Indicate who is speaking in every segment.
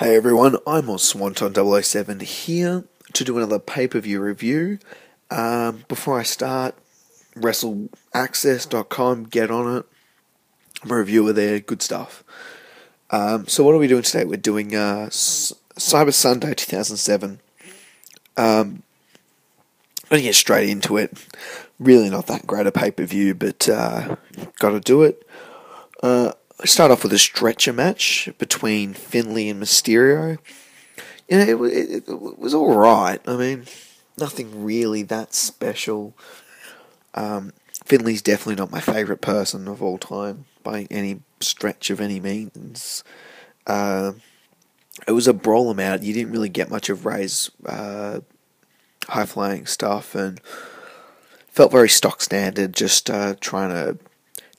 Speaker 1: Hey everyone, I'm on Swanton007 here to do another pay-per-view review. Before I start, WrestleAccess.com, get on it. I'm a reviewer there, good stuff. So what are we doing today? We're doing Cyber Sunday 2007. I'm going to get straight into it. Really not that great a pay-per-view, but got to do it. I start off with a stretcher match between Finlay and Mysterio. You know, it was alright. I mean, nothing really that special. Finlay's definitely not my favourite person of all time by any stretch of any means. It was a brawl them out. You didn't really get much of Rey's high-flying stuff, and felt very stock standard, just they were trying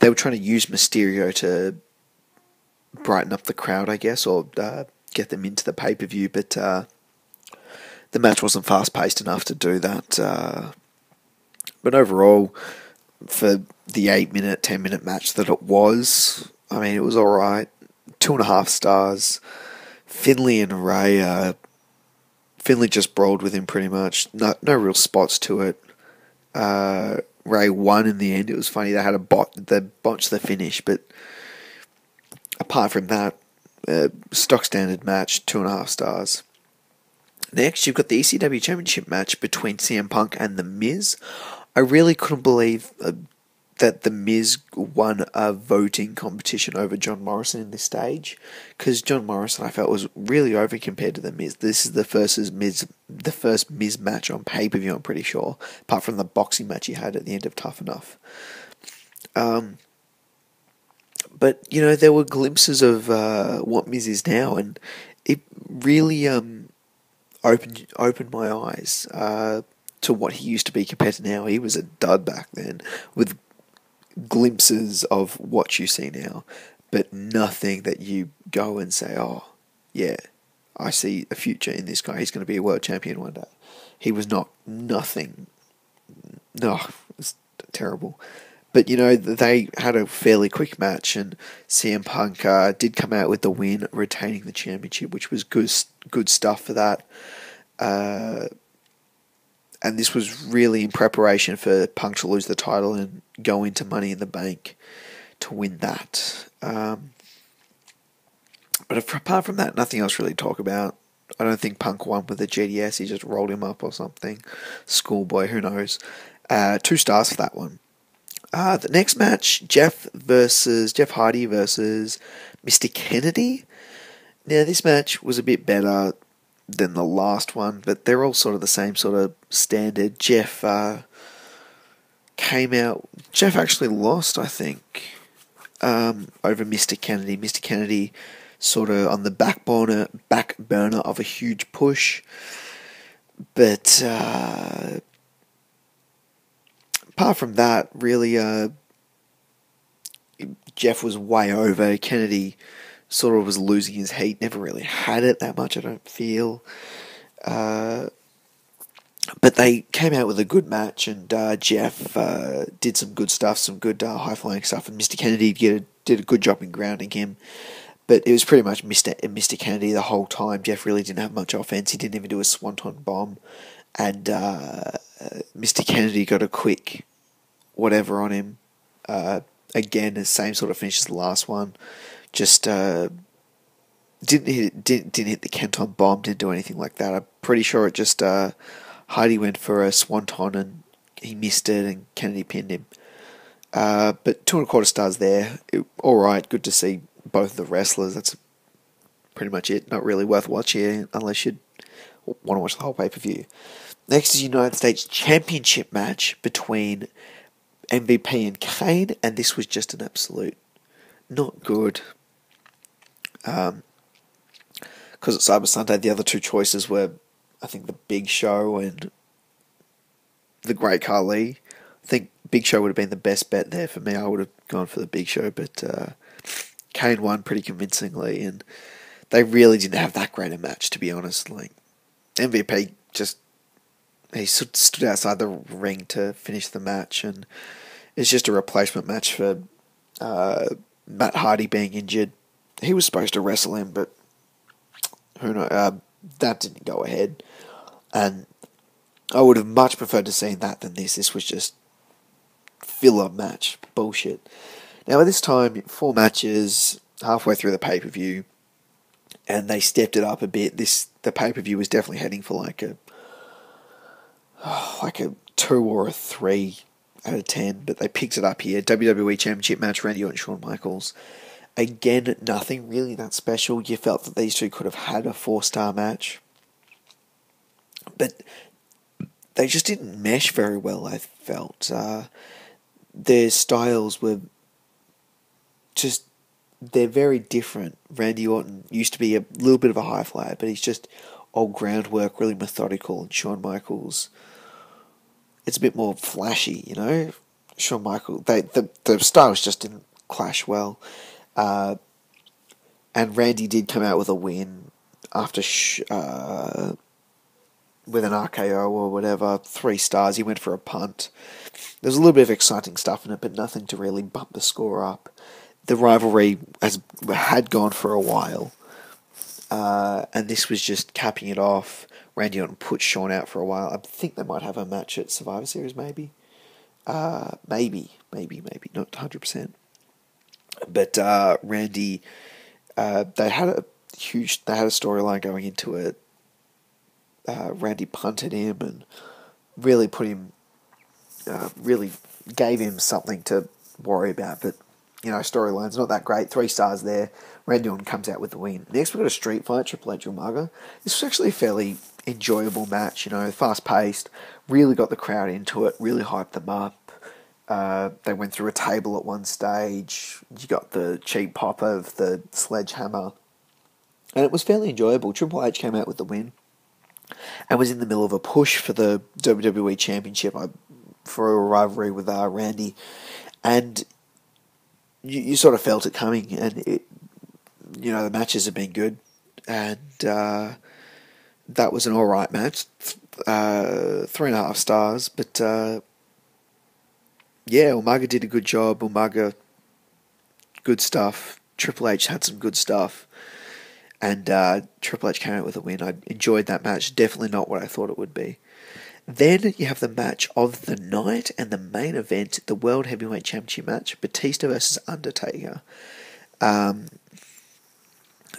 Speaker 1: to use Mysterio to brighten up the crowd, I guess, or get them into the pay-per-view, but the match wasn't fast-paced enough to do that. But overall, for the 8-minute, 10-minute match that it was, I mean, it was alright. 2.5 stars. Finlay and Rey, Finlay just brawled with him pretty much. No real spots to it. Rey won in the end. It was funny, they had they botched the finish, but apart from that, stock standard match, 2.5 stars. Next, you've got the ECW Championship Match between CM Punk and The Miz. I really couldn't believe that The Miz won a voting competition over John Morrison in this stage, because John Morrison, I felt, was really over compared to The Miz. This is the first Miz match on pay-per-view, I'm pretty sure, apart from the boxing match he had at the end of Tough Enough. But, you know, there were glimpses of what Miz is now, and it really opened my eyes to what he used to be compared to now. He was a dud back then, with glimpses of what you see now, but nothing that you go and say, oh, yeah, I see a future in this guy. He's going to be a world champion one day. He was nothing. No, it was terrible. But, you know, they had a fairly quick match, and CM Punk did come out with the win, retaining the championship, which was good stuff for that. And this was really in preparation for Punk to lose the title and go into Money in the Bank to win that. But apart from that, nothing else really to talk about. I don't think Punk won with the GDS. He just rolled him up or something. Schoolboy, who knows. 2 stars for that one. The next match, Jeff Hardy versus Mr. Kennedy. Now, this match was a bit better than the last one, but they're all sort of the same sort of standard. Jeff came out. Jeff actually lost, I think, over Mr. Kennedy. Mr. Kennedy sort of on the back burner of a huge push, but apart from that, really, Jeff was way over. Kennedy sort of was losing his heat, never really had it that much, I don't feel. But they came out with a good match, and Jeff did some good stuff, some good high-flying stuff, and Mr. Kennedy did a good job in grounding him. But it was pretty much Mr. Kennedy the whole time. Jeff really didn't have much offense. He didn't even do a swanton bomb. And Mr. Kennedy got a quick whatever on him. Again, the same sort of finish as the last one. Just didn't hit the Kenton bomb, didn't do anything like that. I'm pretty sure it just Hardy went for a swanton and he missed it, and Kennedy pinned him. But 2.25 stars there. Alright, good to see both of the wrestlers. That's pretty much it. Not really worth watching unless you want to watch the whole pay-per-view. Next is United States Championship Match between MVP and Kane, and this was just an absolute not good. Because at Cyber Sunday, the other 2 choices were, I think, the Big Show and the Great Khali. I think Big Show would have been the best bet there for me. I would have gone for the Big Show, but Kane won pretty convincingly, and they really didn't have that great a match, to be honest. Like, MVP he stood outside the ring to finish the match, and it's just a replacement match for Matt Hardy being injured. He was supposed to wrestle him, but Who knows? That didn't go ahead, and I would have much preferred to see that than this. This was just filler match bullshit. Now at this time, 4 matches halfway through the pay-per-view, and they stepped it up a bit. The pay-per-view was definitely heading for like a 2 or a 3 out of 10, but they picked it up here. WWE Championship Match, Randy Orton, Shawn Michaels. Again, nothing really that special. You felt that these two could have had a 4-star match, but they just didn't mesh very well, I felt. Their styles were just, they're very different. Randy Orton used to be a little bit of a high flyer, but he's just all groundwork, really methodical, and Shawn Michaels, it's a bit more flashy, you know? Shawn Michaels, the styles just didn't clash well. And Randy did come out with a win after with an RKO or whatever, 3 stars. He went for a punt. There's a little bit of exciting stuff in it, but nothing to really bump the score up. The rivalry had gone for a while, and this was just capping it off. Randy Orton put Shawn out for a while. I think they might have a match at Survivor Series, maybe. Maybe, not 100%. But Randy, they had a storyline going into it. Randy punted him and really put him, really gave him something to worry about. But, you know, storyline's not that great. 3 stars there. Randy Orton comes out with the win. Next, we've got a street fight, Triple H Umaga. This was actually a fairly enjoyable match, you know, fast-paced. Really got the crowd into it, really hyped them up. They went through a table at one stage. You got the cheap pop of the sledgehammer. And it was fairly enjoyable. Triple H came out with the win and was in the middle of a push for the WWE Championship, for a rivalry with Randy. And you sort of felt it coming. And, you know, the matches have been good. And that was an alright match. 3.5 stars. But, yeah, Umaga did a good job. Umaga, good stuff. Triple H had some good stuff. And Triple H came out with a win. I enjoyed that match. Definitely not what I thought it would be. Then you have the match of the night and the main event, the World Heavyweight Championship match, Batista versus Undertaker.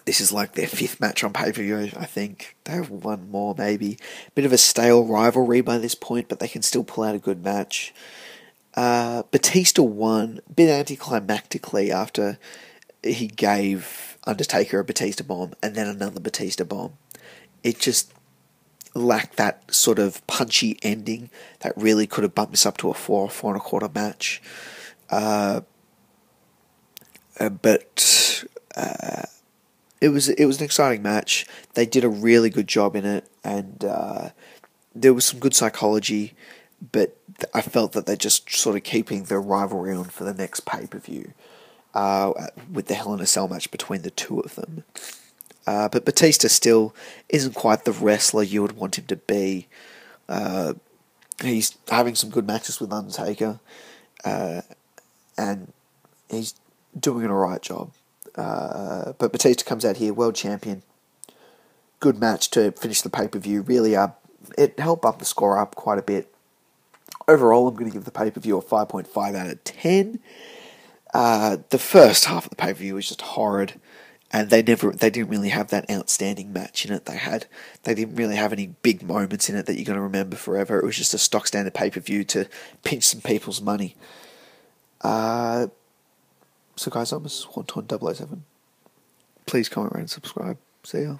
Speaker 1: This is like their 5th match on pay-per-view, I think. They have one more, maybe. Bit of a stale rivalry by this point, but they can still pull out a good match. Batista won, a bit anticlimactically, after he gave Undertaker a Batista bomb and then another Batista bomb. It just lacked that sort of punchy ending that really could have bumped this up to a 4 or 4.25 match. But it was an exciting match. They did a really good job in it, and there was some good psychology, but I felt that they're just sort of keeping the rivalry on for the next pay-per-view. With the Hell in a Cell match between the two of them. But Batista still isn't quite the wrestler you would want him to be. He's having some good matches with Undertaker, and he's doing an alright job. But Batista comes out here, world champion. Good match to finish the pay-per-view. Really, it helped up the score up quite a bit. Overall, I'm going to give the pay-per-view a 5.5 out of 10. The first half of the pay-per-view was just horrid, and they didn't really have that outstanding match in it. They didn't really have any big moments in it that you're going to remember forever. It was just a stock standard pay-per-view to pinch some people's money. So guys, I'm Swanton 007. Please comment, rate, and subscribe. See ya.